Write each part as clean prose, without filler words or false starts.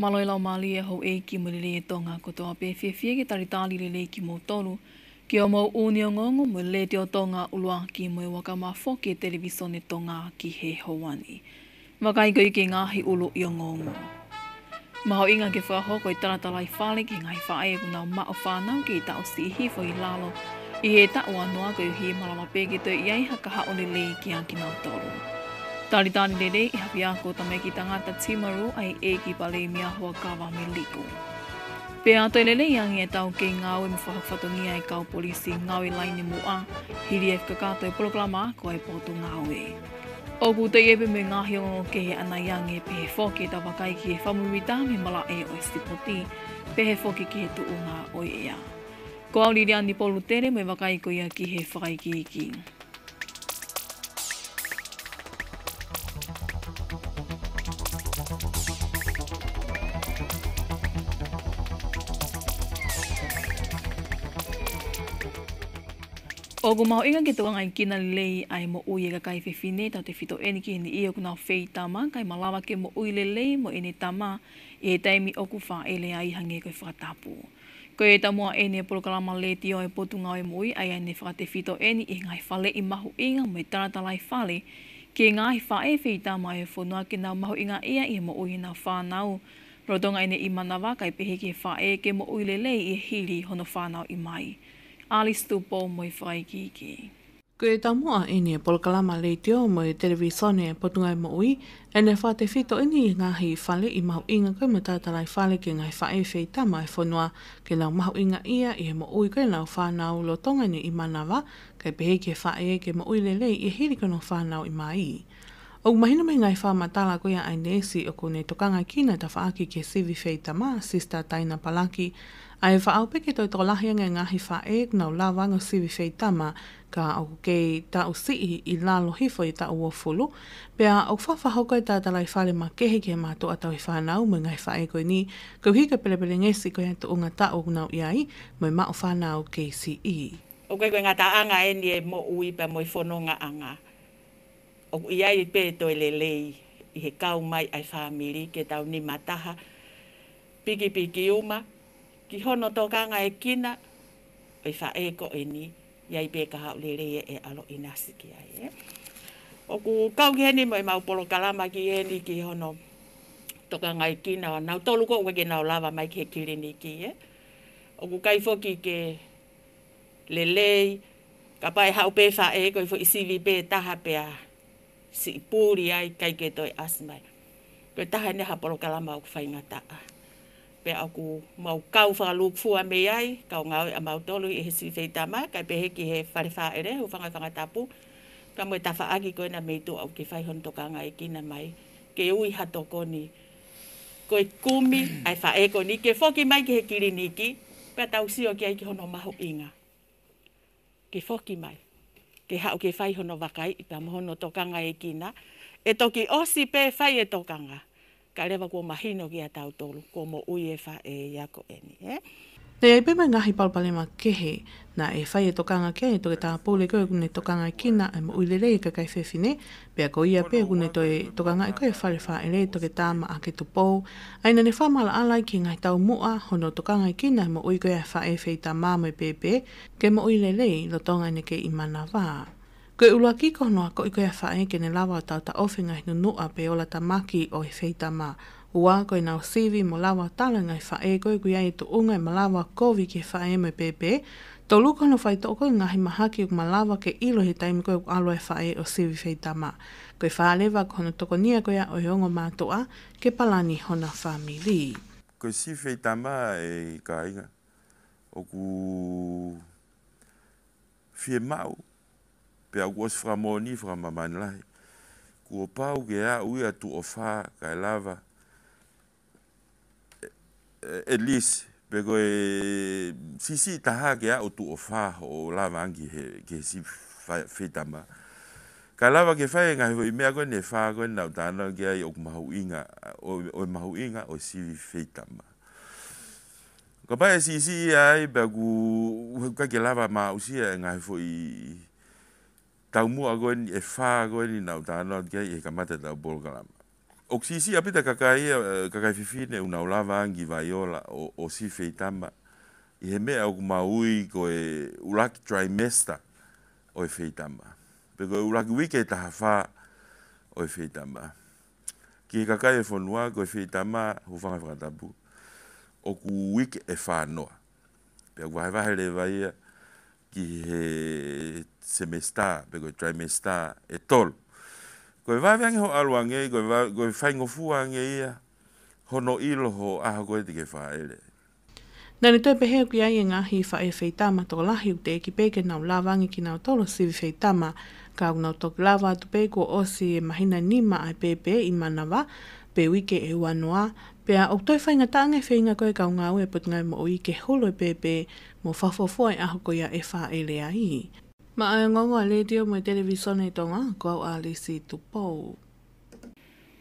Maloi lau mali e ho e ki mo le tonga ko toa pe fie ki taritali le ki mo tolu. Ki o mo uni o ngongo mo le te o tonga ulua ki mo e waka ma foke televisione tonga ki he hawani. Wakai ko i ke ngahi ulu i o ngongo. Maho inga ke whahoko i taratala i whale ki ngai whae kuna mao whanau ki ta o si hifo i lalo. I he ta o anoa ko i hi malama peke to i ai haka hao le le ki anki nau tolu. Taritani lele i hapi ako ta me ki tangata timaru ai e ki pale mia hoa kawa me liko. Pe ato i lele iangi e tau ke ngau e mwhakawhatongia e kau polisi ngau i laini mua, hiri e whakakato e poloklama ako e poto ngau e. Oku te epe me ngahi o ke he ana iangi pe he whoke ta wakai ki he whamurita me mala e o e stipoti, pe he whoke ki he tuunga o ea. Ko au liri ani polu tere me wakai ko ia ki he whakai ki iki. Oku maho inga ke tuanga i kina lei ai mo ui e ka kai whiwhine tau te whito eni ki hini i oku nao whei tama kai malawa ke mo ui le lei mo ene tama e taimi oku wha ele ai hange koe whakatapu. Ko e tamua ene e polokalama le tio e potu ngau e mo ui ai ane whakate whito eni i ngai whale i mahu inga mo i taratalai whale ke ngai whae whei tama e whonua ke nau mahu inga ia i mo ui nau whanau. Rotonga ene i manawa kai pehe ke whae ke mo ui le lei i hiri hono whanau i mai. Alice Tupo mo i whaikiki. Ko e tamua ene e polokalama le tio mo i televisione e potungai mo ui, ene whate whito eni i ngahi whale i mahu inga koe mo tātalai whale ke ngai whae whei tama e whanua ke nau mahu inga ia i he mo ui koe nau whanau lo tonga ni i manawa, kai pehe ke whae ke mo ui le lei i hiri kono whanau i mai. O mahina mai ngai whamatala koe a ainesi o kone tokanga kina ta whaaki ke sivi whei tama, Sister Taina Palaki, ai whaau peke toi tolahi anga ngahi whae nau la wanga sivi whei tama ka o kei ta o sii i lalo hifo i ta ua fulu, pea o whawhahoko i tātalai whale ma kehe ke mātu atau i whanau mo ngai whae koe ni, kau hika pelepele ngesi koe atu o ngata o nau iai mo i mao whanau KCE. O koe koe ngata anga e ni e mo ui pa mo i whanonga anga. O iai i pē toi le lei i he kau mai ai whamiri ke tau ni mataha, piki uma, ki hono tokanga e kina, o i whae ko e ni, iai pē ka hau le rei e alo i nasi ki ai. O ku kau ki heni mo i mau polo kalama ki heni ki hono tokanga e kina, nau tolu ko ua ke nau lava mai ki he kirini ki. O ku kai foki ke le lei, ka pai hau pē whae ko i fo i sivi pē taha pēa, si pūri ai kai ke toi asmai. Koe taha ne ha polo kalama o ku whaingataa. Pe aku mau kau whakaluk fua me ai, kau ngau a mau tolu i he si wheitama, kai pehe ki he whare whaere, u whangatapu, ka mo e tawhaaki koe na meitu au ki whaihon tokanga e kina mai, ke ui hato koni, koe kumi ai whae koni, ke whoki mai ki he kiriniki, pe tau sio ki ai ki hono mahu inga. Ke whoki mai, ke hau ke whaihono wakai, i ka mohono tokanga e kina, e toki osi pe whai e tokanga. Ka rewa kua mahino ki a tau tolu, kua mo ui e wha e iako eni. Ne e pema ngahi palpale ma kehe na e whai e tokanga ke e toke tā pōle koe kune tokanga e kina e mo uilere e kakai whewhine, pea ko ia pē kune toe tokanga e koe whare wha ere toke tā ma ake tupou, aina ne whamala alai ki ngai tau mua hono tokanga e kina e mo ui koe a wha e wheita māmo e pēpē, ke mo uilere lo tonga ne ke imana wā. Koe ulua ki kono a ko i koe a whae ke ne lawa tau ta ofinga hinu nua pe ola ta maki o e wheita mā. Ua koe nau sivi mo lawa tala ngai whae koe kui ai tu unga e malawa kovi ke whae me pepe. Tau luka no whai toko ngahi mahaki o malawa ke ilo he taimi koe alo e whae o sivi wheita mā. Koe whaalewa kono toko nia koe a oiongo mātua ke palani hona whamiri. Koe sivi wheita mā e ka inga. O ku fie mau. Pea ku os whamoni whamamani lahi. Ku o pau ke a ui atu o wha kai lava. At least, pe koe sisi taha ke a o tu o wha o lava angi ke si whetama. Kai lava ke whae ngai i mea koe ne wha koe nau tāna ke ai o mahu inga, o mahu inga o si whetama. Ka pai sisi ai pe ku ka ke lava ma usia ngai i tau mua koe ni e wha koe ni nau tāna ke ai e kamata tau bolo kalama. Oksisi apita kakai fifine una ulava angi vaiola o si feitama. I he mea o maui ko e ulaki trimester o e feitama. Peko e ulaki wike taha wha o e feitama. Ki he kakai e whanua ko e feitama hufanga whakatapu. O ku wike e whanoa. Peko wahe le vaia ki he semester, peko e trimester e tolu. Koe waweange ho aluange, koe whaingo fuange ia, hono ilo ho aha koe tike whaele. Nani toi peheo ki ai ngahi whae whaitama toko lahi u te ki peke nau lawangi ki nau tolo sivi whaitama, ka nau toki lawa tu peko osi e mahina nima ai pepe i manawa, pe wike e wanoa, pea o toi whainga tange whainga koe kau ngau e putungai mo i ke holo e pepe mo whawhawhua e aho koe e whaele ai. Ma ai ngongo a radio mo televisione tonga, ko au alisi tupou.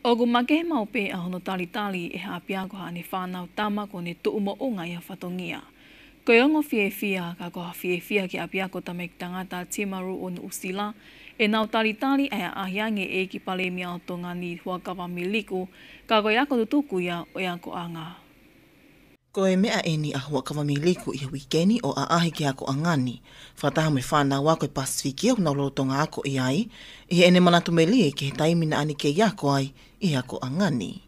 O ku make mau pe a hono tali e hapia ko hane whanau tama ko ne tuumo o ngai a whatongia. Ko ongo fia ka ko fia ki apia ko tamek tangata timaru o nu usila, e nau tali ai a ahiange e ki pale mia o tonga ni huakawa miliku, ka ko yako tutuku ia o yako anga. Ko e mea e ni a huakawa miliku i wikeni o a ahi ki ako angani, whataha me whanau ako e Pasifiki o na lotonga ako i ai, i ene manatu me lie ki he taimina ani ke iako ai i ako angani.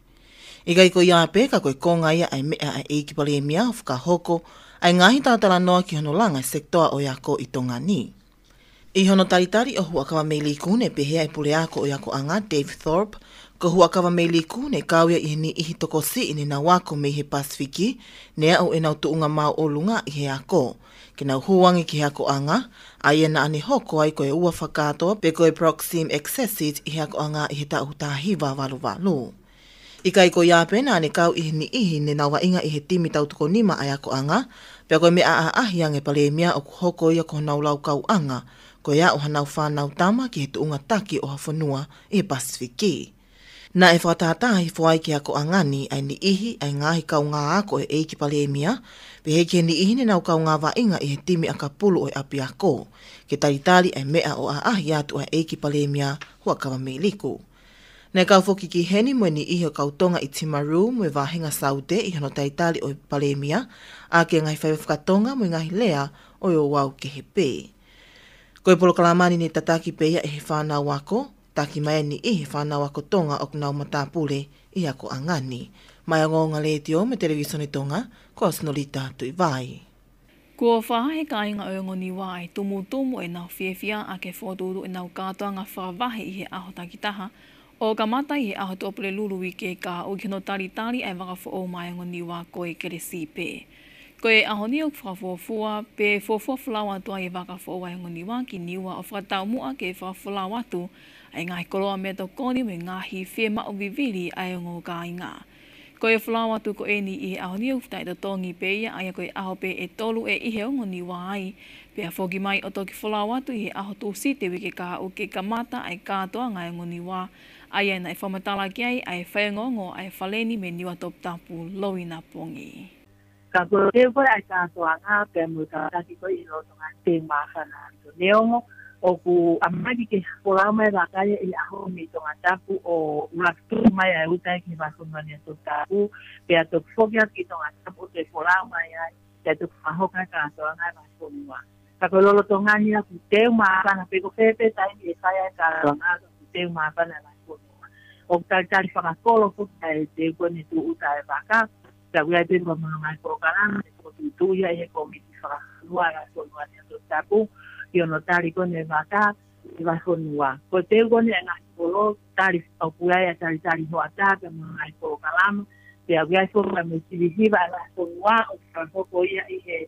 I gai ko ia pe ka koe konga ia ai mea ai e ki pale mia o whakahoko, ai ngahi tātala noa ki hono langa sektoa o iako i tonga ni. I hono taritari o huakawa miliku ne pehea e pule ako o iako anga Dave Thorpe, ko huakawa miliku ne kauia i ni ihi toko si i na wako me he Pasifiki, ne au e nau tuunga mau o lunga i he ako. Ke nau huangi ki he ako anga, ai e na ane hoko ai koe ua whakatoa pe koe Proxime Accessit i he ako anga i he tau tahiwa walu. I kai ko ia pena ane kau i ni ihi ne nau wainga i he timi tau tuko nima ai ako anga, pe koe mea a ahiange pale mea o hoko ia ko nau lau kau anga, ko ia o hanau whanau tama ki he tuunga taki o hawhanua i he Pasifiki. Na e whakatahi whaai ki ako angani ai ni ihi ai ngahi kau ngā ako e eiki pale mia, pe heke ni ihi ne nau kau ngā wainga i he timi a kapulu o e api ako, ke taritari ai mea o a ahi atu ai eiki pale mia huakawa miliku. Ne kau foki ki heni mo ni ihi o kau tonga i Timaru mo e wahinga saute i hono taritari o pale mia, a ke ngai whai whakatonga mo ngahi lea o o wau ke he pē. Koe polo kalamani ni tataki peia e he whanau wako, taki mai ni ihi whanau ako tonga o kunau matapule i ako angani. Mai a ngonga leitio me televisione tonga, ko Snolita tui vai. Kua whahe ka inga o ngoni wai, tumu e nau fia a ke whoduru e nau kātoa ngā whawahe i he aho takitaha, o ka mata i he aho topule lulu i ke ka o kino tari ai wakafo o mai ngoni wā koe kere si pē. Koe ahoni o whawhofua, pe whawhofulawa tua i wakafo o ai ngoni wā ki niwa o whakatau mua ke whawhofulawa tu, ai ngahi koroa mea to koni me ngahi whie mao viviri ai ngō ka inga. Koe whulawa tu ko eni i he ahoni o whtai to tongi pe ia ai koe aho pe e tolu e ihe o ngoni wā ai, pe a whoki mai o toki whulawa tu i he aho tu si te wike ka o ke kamata ai kātoa ngai ngoni wā, ai ana e whamatala ki ai whaengongo ai whaleni me niwa top tapu Loina Pongi. Ka kuro te kore ai kātoa ngā pe mu ka taki koe i roto ngā te māwhana. Neongo o ku amagi ke wholau mai wakaya i aho mi tonga tapu o uraktu mai ai utai ki wasumani to tapu, pe a tok whokia ki tonga tapu te wholau mai ai, pe a tok mahoka kātoa ngā wasumua. Ka kore lolo tonga ni a ku teu māwhana, pe ko pepe taimi e whai ai kātoa ngā ku teu māwhana wasumua. O tari whakakolo kuka e te kone tu utai waka, ka wai pe kwa mga mai prokarana, ko tu tuia e he komiti whakakalua wasumani to tapu, i ono tari kone waka i wahonua. Ko te kone e ngahi kolo, tari au puai a tari hoa tāka mga ai kolo kalama, te au iai kolo me sirihiva e wahonua, o te whakoko ia i he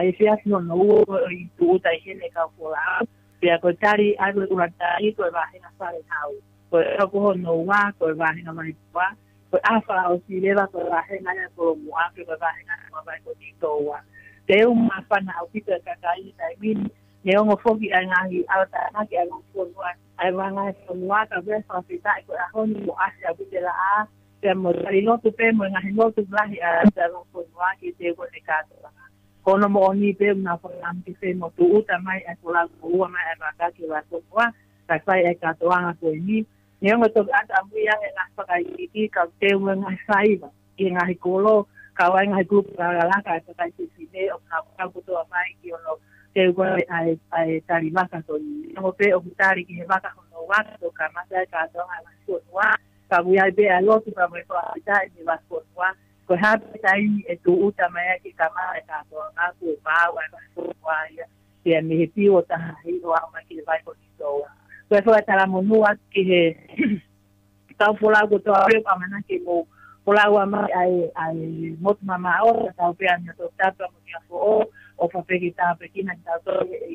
e whiasi hono uo i tu uta i hene kau kola. Te a ko tari ai koe uratari, koe wahinga whare hau. Koe ako hono ua, koe wahinga maripua, koe awha o si lewa, koe wahinga ia kolo mua, koe wahinga mawai ko tito ua. Te uma whana au pita kakai tai mini, ne ongo foki ai ngahi alata ngaki ai ngōwhonua. Ai wanga e whonua ka wēwha whitai koe ahoni mo ase a witela a, te mo tari notu pe mo ngahi notu blahi a te ngōwhonua ki te kone kātoa. Kono mo oni pe una whanam ki whe mo tu uta mai e kola ua mai e waka ki wāwhonua, kai whai e kātoanga koe ni, Neo ngo to ata muia e nga pakai i ka te mo nga saiva. I nga hikolo ka wai nga grup ka la ka pakai sine o ka puto mai ki ono te go ai tari maka to ni. Ngo pe o tari ki he maka no wa to ka masa ka to nga so wa ka muia be a lo tu ka mo to ai ni va so wa ko ha tai e tu uta mai ki ka mai ka to nga ku ba wa so wa ya te me he pio ta hi o ma ki vai ko to ko fo ta la monua ki he ka fola ko to a pa mana ki mo fola wa ma ai mot mama o ta pe an to ta pa mo ki fo o fa pe ki ta pe ki na ta to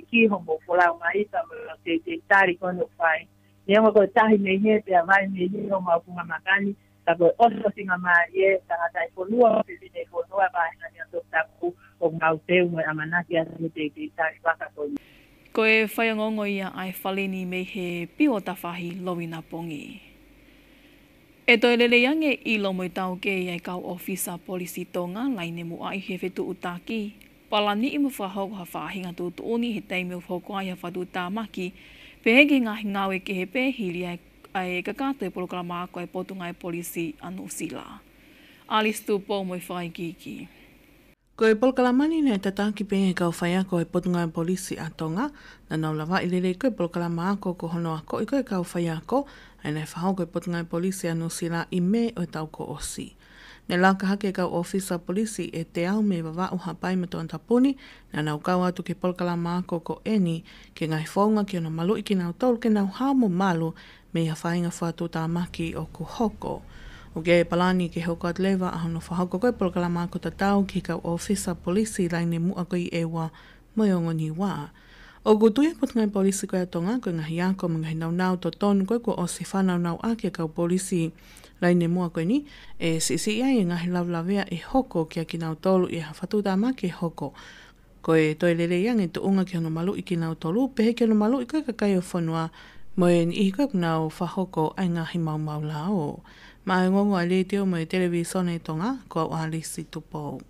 ki ho mo fola ma i ta mo te tari ko no fai ni mo ko ta hi me he pe vai me ni o ma ku ma kani ta ko o so singa ma ye ta ta ko lua pe ni ko no ba na ni to ta ku o ngau te mo amana ki a te tari ba ka to ko e whaiangongo ia ai whaleni me he piota whahi lowina pongi. E toi lele yange i lo moi tau ke iai kau ofisa polisi tonga laine mu ai he whetu utaki. Palani i mu whahoko ha whahinga tu tuuni he teime u whoko ai ha whatu tāmaki. Pehegi ngahi ngawe ke he pehili ai kakato e polokalama ako e potunga e polisi anu sila. Alistu po moi whai kiki. Ko e polkalamani ne tataki pe e kau whai ako e potunga e polisi a Tonga, na naulawa i lele ko e polkalama ako ko hono ako i ko e kau whai ako, ai nei whahau ko e potunga e polisi a Nusila i me o e tau ko osi. Ne laka hake kau ofisa polisi e te au me wawa uha pai me toan tapuni, na nau kau atu ke polkalama ako ko eni, ke ngai whaunga ki ona malu i ki nau tolu ke nau hamo malu, me ia whainga whatu tāmaki o ku hoko. O ke palani ke hoko at lewa a hono whahoko koe polkalama ko tatau ki kau ofisa polisi laine mua koe ewa moi o ngoni wā. O kutuia potunga polisi koe atonga koe ngahi ako mga hinau to tonu koe ko o si whanau nau ake kau polisi laine mua koe ni e sisi ia e ngahi laulavea e hoko kia ki nau tolu i hawhatu tāma ke hoko. Koe toi lele iang e tu unga ki hono malu i ki nau tolu pehe ki hono malu i koe kakai o whanua mo e ni i koe nau whahoko ai ngahi mau lao. Ma e ngongo a le teo mo e televisone tonga, ko au alisi tupo.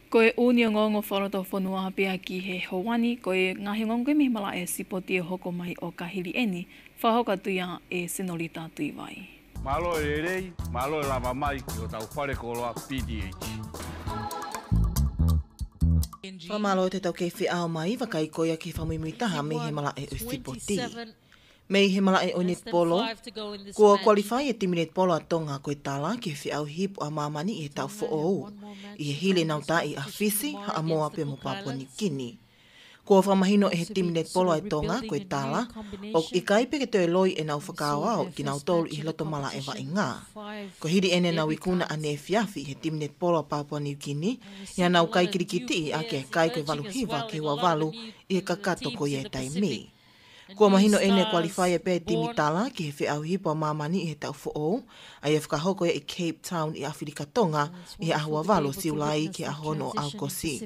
Ko e uni o ngongo wharoto whanua pia ki he hawani, ko e ngahi ngongo e mihimala e sipoti e hoko mai o kahili eni, whahoka tuia e Senorita Tuiwai. Malo e rei, malo e lama mai ki o tau whare koloa PDH. Whamalo te tau kei whiao mai, wakai koia ki whamuimuitaha mihimala e o sipoti. Mei he mala e o net polo, kua qualify e timi net polo a Tonga koe tala ki he whiau hipu a mamani i he tau fo'ou. I he hile nau tā i a Fisi ha a moa pe mo Papua New Guinea. Kua whamahino e he timi net polo a Tonga koe tala, o i kaipe ke te loi e nau whakawao ki nau tolu i loto mala e wa i ngā. Ko hiri ene nau ikuna ane e fiafi he timi net polo a Papua New Guinea, ia nau kai kirikiti i ake kai koe walu hiwa ki hua walu i he kakato ko i e taimi. Kua mahino ene qualify e pe timi tala ki he whiau hipo mamani i he tau fo'ou, ai e whakahoko e Cape Town i Awhirika Tonga i he ahua walo siulai ki ahono o Aukosi.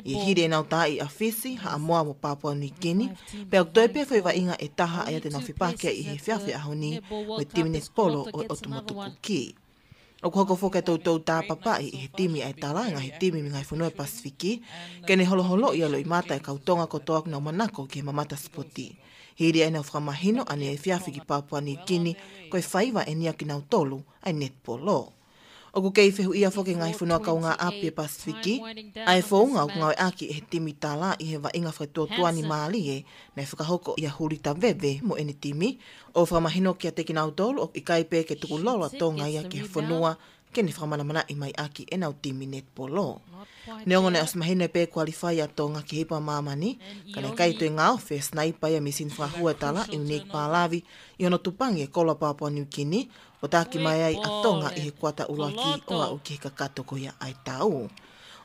I hire nau tā i a Fisi ha a moa mo Papua New Guinea, pe au toi pe whaiwa inga e taha ai te nau whipake i he whiawhi ahoni o e timi nes polo o otomotuku ki. O koko whoka tau tā papai i he timi ai tala ngā he timi mi ngai whanua Pasifiki, kene holo i alo i mata e kau tonga ko toak nau manako ki he mamata spoti. Hiri ai nau whamahino ane e whiawhi ki Papua New Guinea koe whaiwa e nia ki nau tolu ai netpolo. O ku kei whehu ia whoke ngai whanua kau ngā api e Pasifiki, ai whaunga o ngau e aki e he timi tala i he wa inga whaituatuani maali e, nei whakahoko i a hurita veve mo ene timi, o whamahino ki a te ki nau tolu o i kaipe ke tuku lola tonga ia ki he whanua, ke ne whamanamana i mai aki e nau timi netpolo. Neongone os mahine pe qualify a Tonga ki hipa mamani, kane kai tue ngā ofe sniper ia misin whahua tala i Unique Palavi i ono tupangi e kola Papua New Guinea, o tāki mai ai a Tonga i he kuata uruaki o au ki he kakatoko ia ai tau.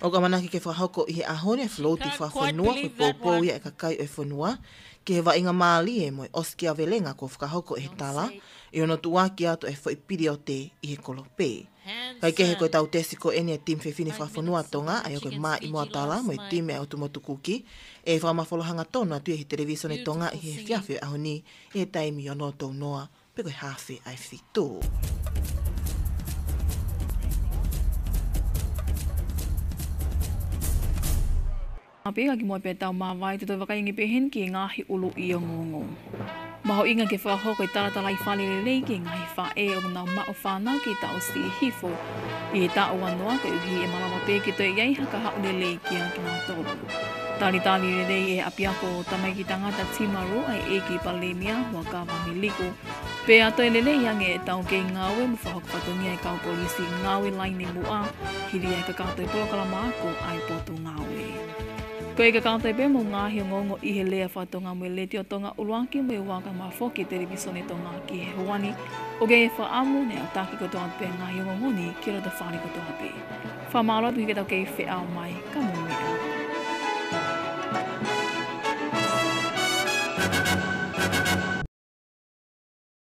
O ka manaki ke whahoko i he ahone e floti whawhanua koe pōpō ia e kakai e whanua, ki he wainga maali e moe oski a velenga ko whakahoko e he tala, i ono tuaki ato e whaipiri o te i he kolope. Kai kehe koe tau tesi ko ene e tim whewhine whawhanua Tonga, ai o koe mā i mua tala mo e time e automotukuki, e whamafolohanga tonu atu e he televisione Tonga i he whiawhi ahoni i he taimi o no tau noa, pe koe hawhi ai whitu. Pika ki mua pe tau mawai te toi wakaingi pehen ki ngāhi ulu i o ngongo. Maho inga ke whaho koe taratala I whale lelei ke ngai wha e o nau ma o whanau ki tau si hifo I e ta o anoa ke uhi e malama pē ke toi iai haka hau lelei ki a ki ngā tolu. Tali lelei e apiako tamai ki tangata timaru ai e ki palemia hua ka wamiliko. Pe ato e lelei ange e tau kei ngawe mu whahok whatonia e kau polisi ngawe laine mua hiri e kakato e polokalama ako ai poto ngawe. Ko e kakato e pe mo ngahi o ngongo I he lea whatonga mwe le teo tonga uluaki mwe waka ma whoki televisione tonga ki he hoani o ge e whaamu ne o taki kotoa pe ngahi o ngongoni ki rata whani kotoa pe. Whamalo tu i ke tau kei whe au mai ka mo mea.